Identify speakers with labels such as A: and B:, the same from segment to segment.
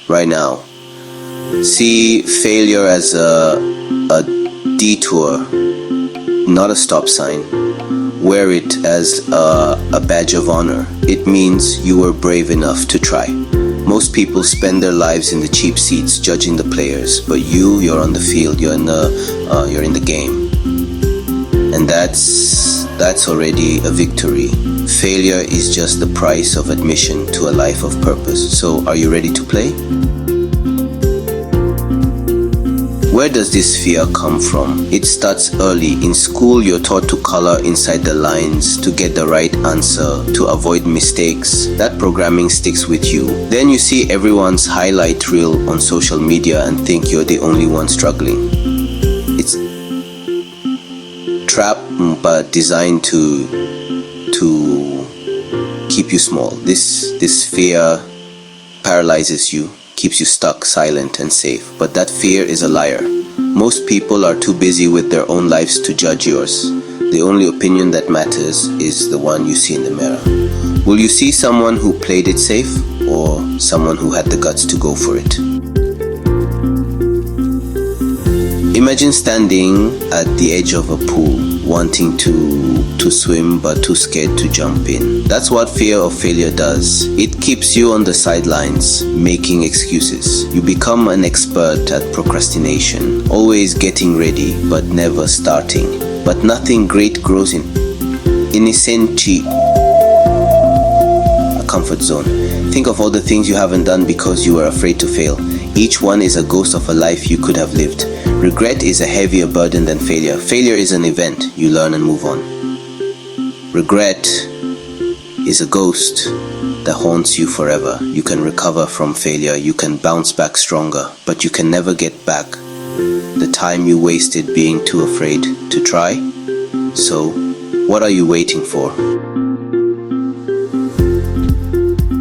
A: right now. See failure as a detour, not a stop sign. Wear it as a badge of honor. It means you were brave enough to try. Most people spend their lives in the cheap seats judging the players, but you're on the field, you're in the game. And that's already a victory. Failure is just the price of admission to a life of purpose. So are you ready to play? Where does this fear come from? It starts early. In school, you're taught to color inside the lines, to get the right answer, to avoid mistakes. That programming sticks with you. Then you see everyone's highlight reel on social media and think you're the only one struggling. It's trap, but designed to keep you small. This fear paralyzes you, keeps you stuck, silent and safe. But that fear is a liar. Most people are too busy with their own lives to judge yours. The only opinion that matters is the one you see in the mirror. Will you see someone who played it safe or someone who had the guts to go for it? Imagine standing at the edge of a pool, wanting to swim but too scared to jump in. That's what fear of failure does. It keeps you on the sidelines, making excuses. You become an expert at procrastination, always getting ready but never starting. But nothing great grows in innocenti, a comfort zone. Think of all the things you haven't done because you were afraid to fail. Each one is a ghost of a life you could have lived. Regret is a heavier burden than failure. Failure is an event. You learn and move on. Regret is a ghost that haunts you forever. You can recover from failure. You can bounce back stronger, but you can never get back the time you wasted being too afraid to try. So, what are you waiting for?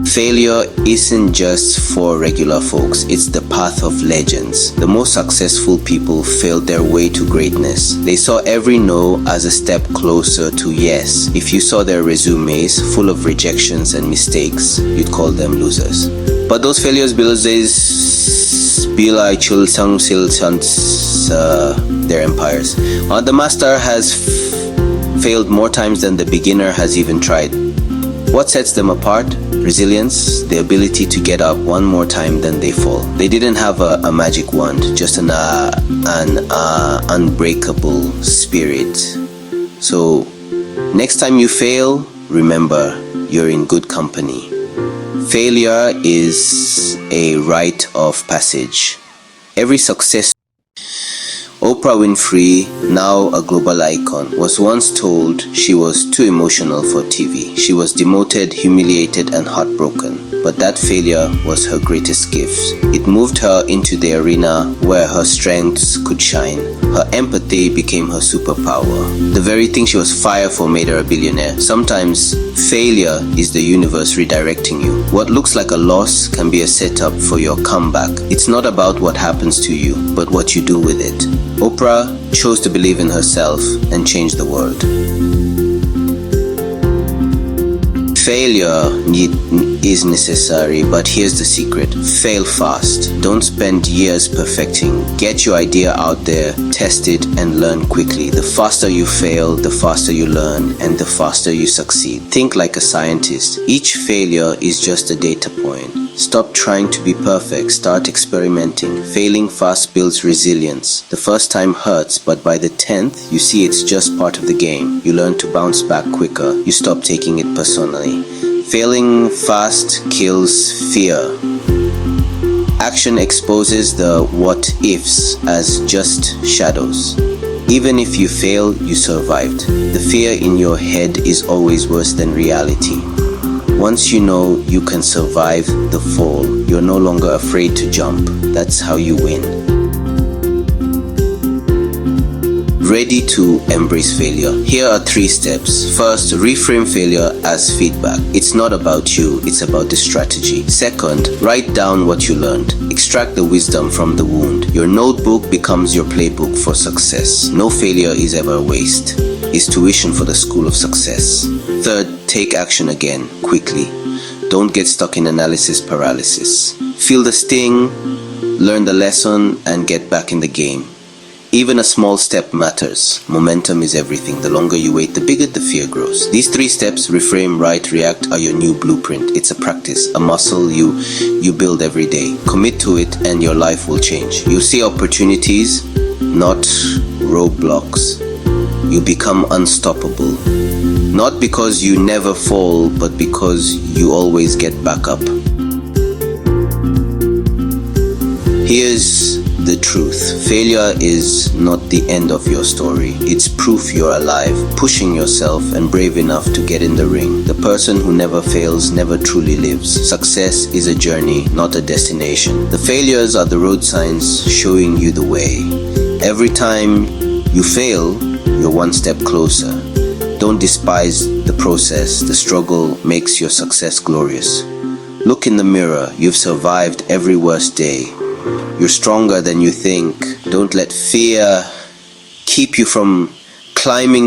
A: Failure isn't just for regular folks, it's the path of legends. The most successful people failed their way to greatness. They saw every no as a step closer to yes. If you saw their resumes full of rejections and mistakes, you'd call them losers. But those failures their empires. The master has failed more times than the beginner has even tried. What sets them apart? Resilience, the ability to get up one more time than they fall. They didn't have a magic wand, just an unbreakable spirit. So, next time you fail, remember you're in good company. Failure is a rite of passage. Every success. Oprah Winfrey, now a global icon, was once told she was too emotional for TV. She was demoted, humiliated, and heartbroken. But that failure was her greatest gift. It moved her into the arena where her strengths could shine. Her empathy became her superpower. The very thing she was fired for made her a billionaire. Sometimes failure is the universe redirecting you. What looks like a loss can be a setup for your comeback. It's not about what happens to you, but what you do with it. Oprah chose to believe in herself and change the world. Failure is necessary, but here's the secret. Fail fast. Don't spend years perfecting. Get your idea out there, test it, and learn quickly. The faster you fail, the faster you learn, and the faster you succeed. Think like a scientist. Each failure is just a data point. Stop trying to be perfect. Start experimenting. Failing fast builds resilience. The first time hurts, but by the 10th, you see it's just part of the game. You learn to bounce back quicker. You stop taking it personally. Failing fast kills fear. Action exposes the what-ifs as just shadows. Even if you fail, you survived. The fear in your head is always worse than reality. Once you know you can survive the fall, you're no longer afraid to jump. That's how you win. Ready to embrace failure. Here are 3 steps. First, reframe failure as feedback. It's not about you, it's about the strategy. Second, write down what you learned. Extract the wisdom from the wound. Your notebook becomes your playbook for success. No failure is ever a waste. It's tuition for the school of success. Third, take action again, quickly. Don't get stuck in analysis paralysis. Feel the sting, learn the lesson, and get back in the game. Even a small step matters. Momentum is everything. The longer you wait, the bigger the fear grows. These 3 steps, reframe, write, react, are your new blueprint. It's a practice, a muscle you build every day. Commit to it and your life will change. You'll see opportunities, not roadblocks. You become unstoppable. Not because you never fall, but because you always get back up. Here's the truth. Failure is not the end of your story. It's proof you're alive, pushing yourself and brave enough to get in the ring. The person who never fails never truly lives. Success is a journey, not a destination. The failures are the road signs showing you the way. Every time you fail, you're one step closer. Don't despise the process. The struggle makes your success glorious. Look in the mirror. You've survived every worst day. You're stronger than you think. Don't let fear keep you from climbing